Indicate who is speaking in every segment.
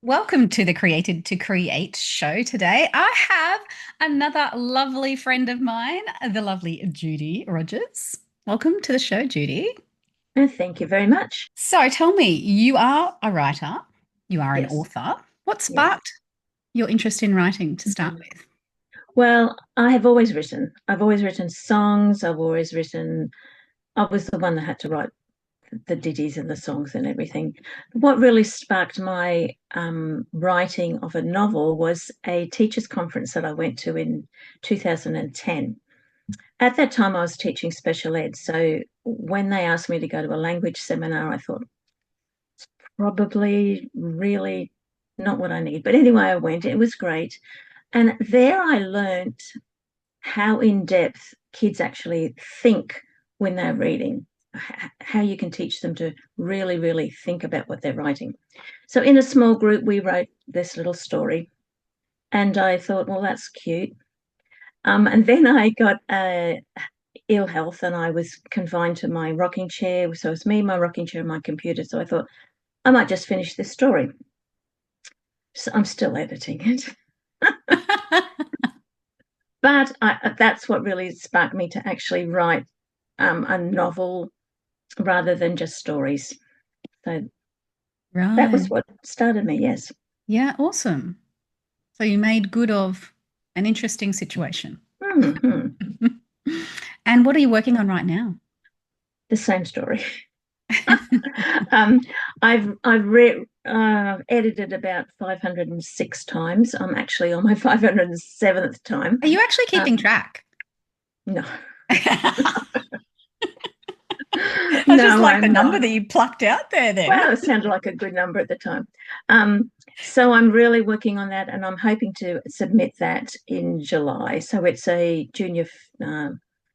Speaker 1: Welcome to the Created to Create show today. I have another lovely friend of mine, the lovely Judy Rogers. Welcome to the show, Judy.
Speaker 2: Thank you very much.
Speaker 1: So tell me, you are a writer, you are an
Speaker 2: Yes,
Speaker 1: author. What
Speaker 2: yes.
Speaker 1: sparked your interest in writing to start
Speaker 2: Mhm.
Speaker 1: with?
Speaker 2: Well, I have always written. I've always written songs. I've always written. I was the one that had to write the ditties and the songs and everything. What really sparked my writing of a novel was a teachers' conference that I went to in 2010. At that time, I was teaching special ed. So when they asked me to go to a language seminar, I thought, probably really not what I need. But anyway, I went. It was great. And there I learned how in depth kids actually think when they're reading, how you can teach them to really, really think about what they're writing. So in a small group, we wrote this little story. And I thought, well, that's cute. And then I got ill health and I was confined to my rocking chair. So it was me, my rocking chair, and my computer. So I thought, I might just finish this story. So I'm still editing it. But that's what really sparked me to actually write a novel rather than just stories. So that was
Speaker 1: Right.
Speaker 2: what started me, yes.
Speaker 1: Yeah, awesome. So you made good of an interesting situation.
Speaker 2: Hmm.
Speaker 1: And what are you working on right now?
Speaker 2: The same story. um, I've edited about 506 times. I'm actually on my 507th time.
Speaker 1: Are you actually
Speaker 2: Um,
Speaker 1: keeping track?
Speaker 2: no,
Speaker 1: I just
Speaker 2: no,
Speaker 1: like the
Speaker 2: I'm
Speaker 1: number
Speaker 2: not.
Speaker 1: that you plucked out there then.
Speaker 2: Well, it sounded like a good number at the time. So I'm really working on that, and I'm hoping to submit that in July. So it's a junior,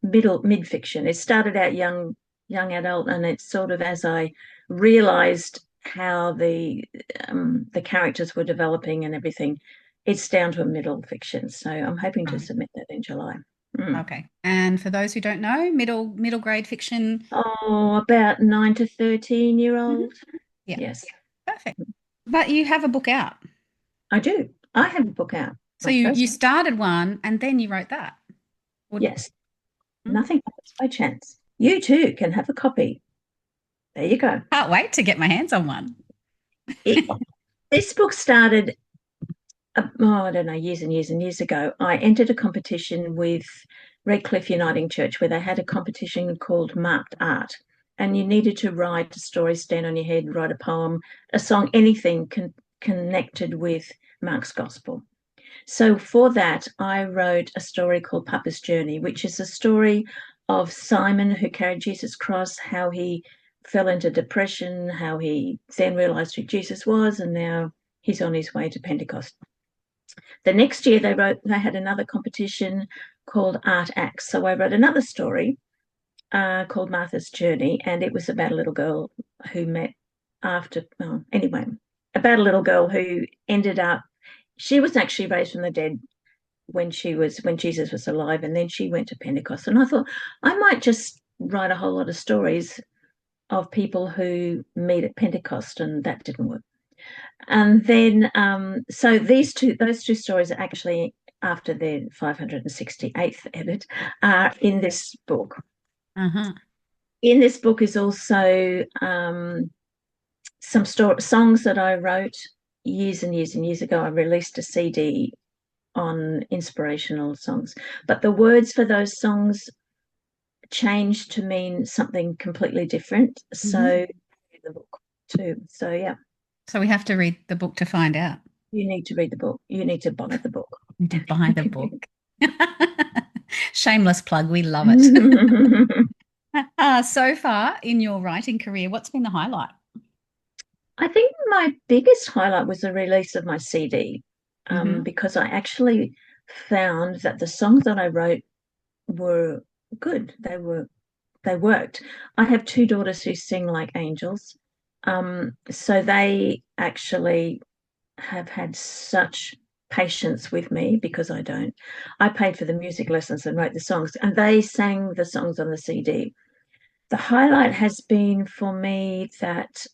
Speaker 2: mid fiction. It started out young adult, and it's sort of as I realised how the characters were developing and everything, it's down to a middle fiction. So I'm hoping to submit that in July. Mm.
Speaker 1: Okay. And for those who don't know, middle grade fiction.
Speaker 2: Oh, about 9 to 13-year-old.
Speaker 1: Mhm. Yeah,
Speaker 2: Yes,
Speaker 1: perfect. But you have a book out.
Speaker 2: I do. I have a book out.
Speaker 1: So
Speaker 2: My
Speaker 1: you
Speaker 2: first.
Speaker 1: started one and then you wrote that. Or-
Speaker 2: Yes,
Speaker 1: Mm.
Speaker 2: nothing happens by chance. You too can have a copy. There you go.
Speaker 1: Can't wait to get my hands on one.
Speaker 2: It, this book started, I don't know, years and years and years ago. I entered a competition with Redcliffe Uniting Church where they had a competition called Marked Art. And you needed to write a story, stand on your head, write a poem, a song, anything connected with Mark's Gospel. So for that, I wrote a story called Papa's Journey, which is a story of Simon who carried Jesus' cross, how he fell into depression, how he then realized who Jesus was, and now he's on his way to Pentecost. The next year they had another competition called Art Acts. So I wrote another story called Martha's Journey, and it was about a little girl who met after, well, anyway, about a little girl who ended up, she was actually raised from the dead when Jesus was alive, and then she went to Pentecost. And I thought I might just write a whole lot of stories of people who meet at Pentecost, and that didn't work. And then so those two stories are actually after the 568th edit are in this book.
Speaker 1: Uh-huh.
Speaker 2: In this book is also some songs that I wrote years and years and years ago. I released a CD on inspirational songs, but the words for those songs changed to mean something completely different.
Speaker 1: Mhm.
Speaker 2: So the book too. So yeah,
Speaker 1: So we have to read the book to find out.
Speaker 2: you need to read the book. You need to buy the book.
Speaker 1: To buy the book. Shameless plug. We love it. So far in your writing career, what's been the highlight?
Speaker 2: I think my biggest highlight was the release of my CD
Speaker 1: Hmm.
Speaker 2: because I actually found that the songs that I wrote were good. They worked. I have two daughters who sing like angels. So they actually have had such patience with me because I don't. I paid for the music lessons and wrote the songs, and they sang the songs on the CD. The highlight has been for me that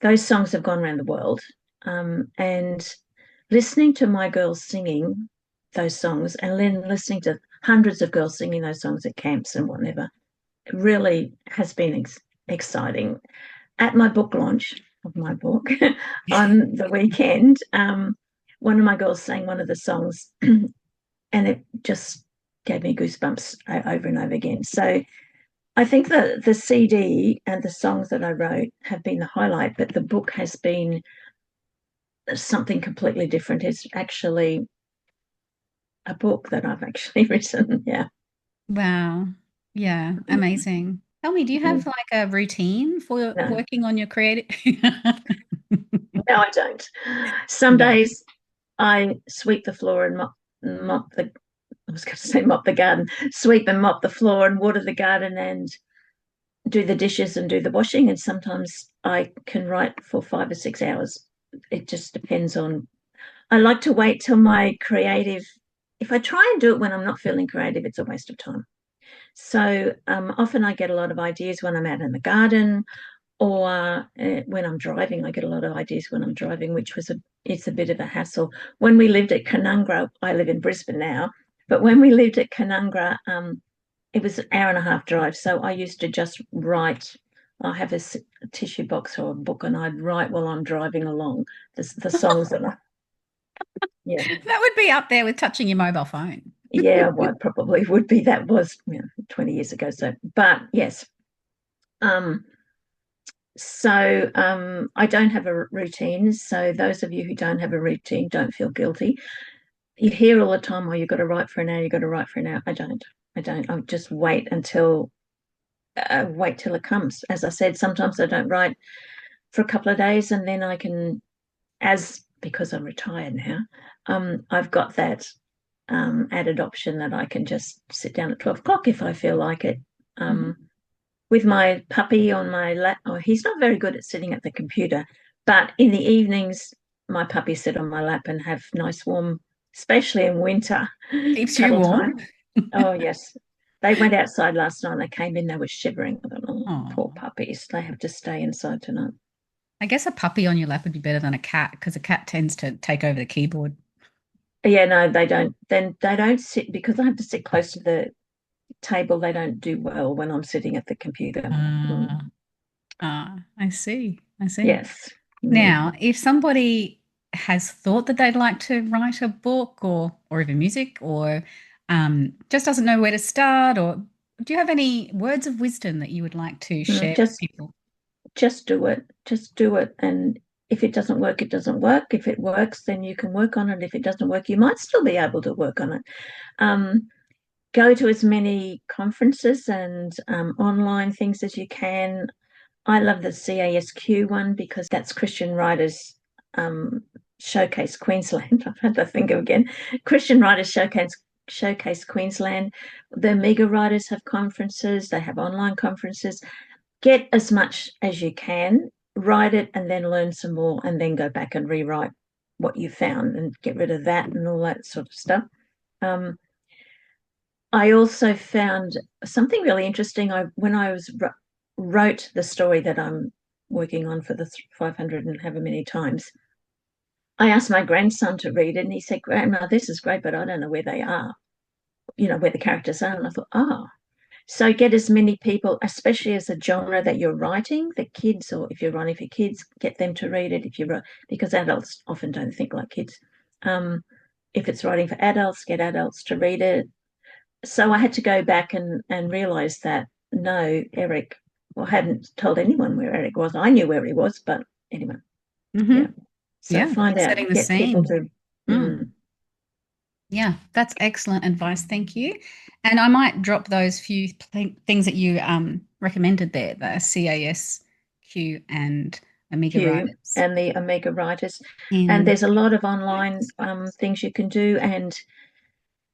Speaker 2: those songs have gone around the world. and listening to my girls singing those songs and then listening to hundreds of girls singing those songs at camps and whatever really has been exciting. At my book launch of my book on the weekend, one of my girls sang one of the songs and it just gave me goosebumps over and over again. So I think that the CD and the songs that I wrote have been the highlight, but the book has been something completely different. It's actually a book that I've actually written. Yeah.
Speaker 1: Wow. Yeah, amazing. Tell me, do you have
Speaker 2: Mm.
Speaker 1: like a routine for
Speaker 2: No,
Speaker 1: working on your creative?
Speaker 2: no, I don't. Some
Speaker 1: No.
Speaker 2: days I sweep the floor and mop the, I was going to say mop the garden, sweep and mop the floor and water the garden and do the dishes and do the washing. And sometimes I can write for 5 or 6 hours. It just depends on, I like to wait till my creative, if I try and do it when I'm not feeling creative, it's a waste of time. So often I get a lot of ideas when I'm out in the garden or when I'm driving. I get a lot of ideas when I'm driving, which it's a bit of a hassle. When we lived at Canungra, I live in Brisbane now, but when we lived at Canungra, it was an hour and a half drive. So I used to just write. I have a tissue box or a book, and I'd write while I'm driving along the songs that I, yeah.
Speaker 1: That would be up there with touching your mobile phone.
Speaker 2: Yeah, well, it probably would be. That was 20 years ago. So, but yes. Um, so I don't have a routine. So those of you who don't have a routine, don't feel guilty. You hear all the time, oh, you've got to write for an hour, you've got to write for an hour. I don't. I don't. I just wait till it comes. As I said, sometimes I don't write for a couple of days and then I can, as because I'm retired now, I've got that added option that I can just sit down at 12 o'clock if I feel like it.
Speaker 1: Mhm.
Speaker 2: With my puppy on my lap. Oh, he's not very good at sitting at the computer, but in the evenings, my puppy sit on my lap and have nice warm, especially in winter,
Speaker 1: Keeps you
Speaker 2: cuddle
Speaker 1: warm.
Speaker 2: time. Oh, yes. They went outside last night. They came in, they were shivering. I thought, oh, poor
Speaker 1: Oh,
Speaker 2: puppies. They have to stay inside tonight.
Speaker 1: I guess a puppy on your lap would be better than a cat because a cat tends to take over the keyboard.
Speaker 2: Yeah, no, they don't. Then they don't sit because I have to sit close to the table. They don't do well when I'm sitting at the computer. Mm,
Speaker 1: Ah, I see. I see.
Speaker 2: yes. Mm.
Speaker 1: Now, if somebody has thought that they'd like to write a book or even music or just doesn't know where to start, or do you have any words of wisdom that you would like to
Speaker 2: Mm,
Speaker 1: share with people?
Speaker 2: just do it. Just do it. And if it doesn't work, it doesn't work. If it works, then you can work on it. If it doesn't work, you might still be able to work on it. Um, Go to as many conferences and online things as you can. I love the CASQ one because that's Christian Writers um, Showcase Queensland. I've had to think of again. Christian Writers Showcase Queensland. The Mega Writers have conferences. They have online conferences. Get as much as you can, write it, and then learn some more, and then go back and rewrite what you found and get rid of that and all that sort of stuff. Um, I also found something really interesting. When I wrote the story that I'm working on for the 500 and however many times, I asked my grandson to read it, and he said, "Grandma, this is great, but I don't know where they are. Where the characters are." And I thought, oh, so get as many people, especially as a genre that you're writing, the kids, or if you're writing for kids, get them to read it. If you write, because adults often don't think like kids. Um, if it's writing for adults, get adults to read it. So I had to go back and realize that no, Eric, well, I hadn't told anyone where Eric was. I knew where he was, but anyway,
Speaker 1: Hmm.
Speaker 2: yeah. So
Speaker 1: Yeah,
Speaker 2: find out,
Speaker 1: setting the
Speaker 2: get people
Speaker 1: scene.
Speaker 2: to.
Speaker 1: Mm.
Speaker 2: Mm,
Speaker 1: Yeah, that's excellent advice. Thank you. And I might drop those few things that you recommended there, the CASQ and Amiga
Speaker 2: Q
Speaker 1: Writers.
Speaker 2: and the Omega writers, and
Speaker 1: In
Speaker 2: there's a lot of online things you can do. And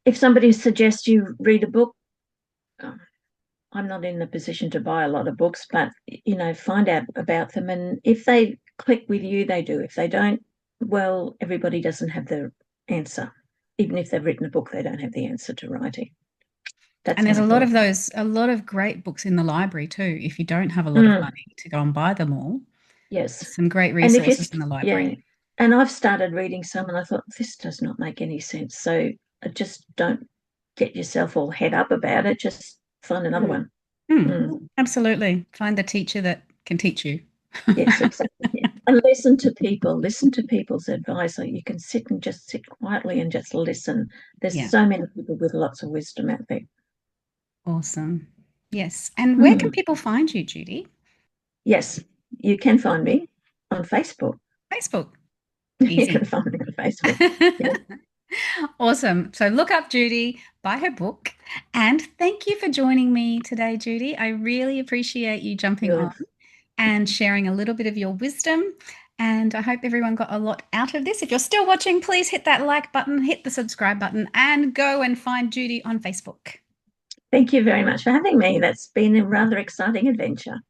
Speaker 2: if somebody suggests you read a book, um, I'm not in the position to buy a lot of books, but find out about them. And if they click with you, they do. If they don't, well, everybody doesn't have the answer. Even if they've written a book, they don't have the answer to writing.
Speaker 1: and
Speaker 2: That's
Speaker 1: there's
Speaker 2: my
Speaker 1: a lot
Speaker 2: thought.
Speaker 1: of those, a lot of great books in the library too. If you don't have a lot of
Speaker 2: Mm,
Speaker 1: money to go and buy them all,
Speaker 2: yes.
Speaker 1: there's some great
Speaker 2: And if you,
Speaker 1: resources in the
Speaker 2: yeah,
Speaker 1: library.
Speaker 2: And I've started reading some and I thought, this does not make any sense. So just don't get yourself all head up about it. Just find another
Speaker 1: Mm.
Speaker 2: one.
Speaker 1: Mm.
Speaker 2: Mm.
Speaker 1: Absolutely. Find the teacher that can teach you.
Speaker 2: Yes, exactly. Yeah. And listen to people, listen to people's advice. So you can sit and just sit quietly and just listen. There's
Speaker 1: Yeah.
Speaker 2: so many people with lots of wisdom out there.
Speaker 1: Awesome. Yes. And where can
Speaker 2: Mm.
Speaker 1: people find you, Judy?
Speaker 2: Yes, you can find me on Facebook.
Speaker 1: Facebook.
Speaker 2: You can
Speaker 1: Easy.
Speaker 2: find me on Facebook. Yeah.
Speaker 1: Awesome. So look up Judy, buy her book, and thank you for joining me today, Judy. I really appreciate you jumping on
Speaker 2: Good.
Speaker 1: and sharing a little bit of your wisdom. And I hope everyone got a lot out of this. If you're still watching, please hit that like button, hit the subscribe button, and go and find Judy on Facebook.
Speaker 2: Thank you very much for having me. That's been a rather exciting adventure.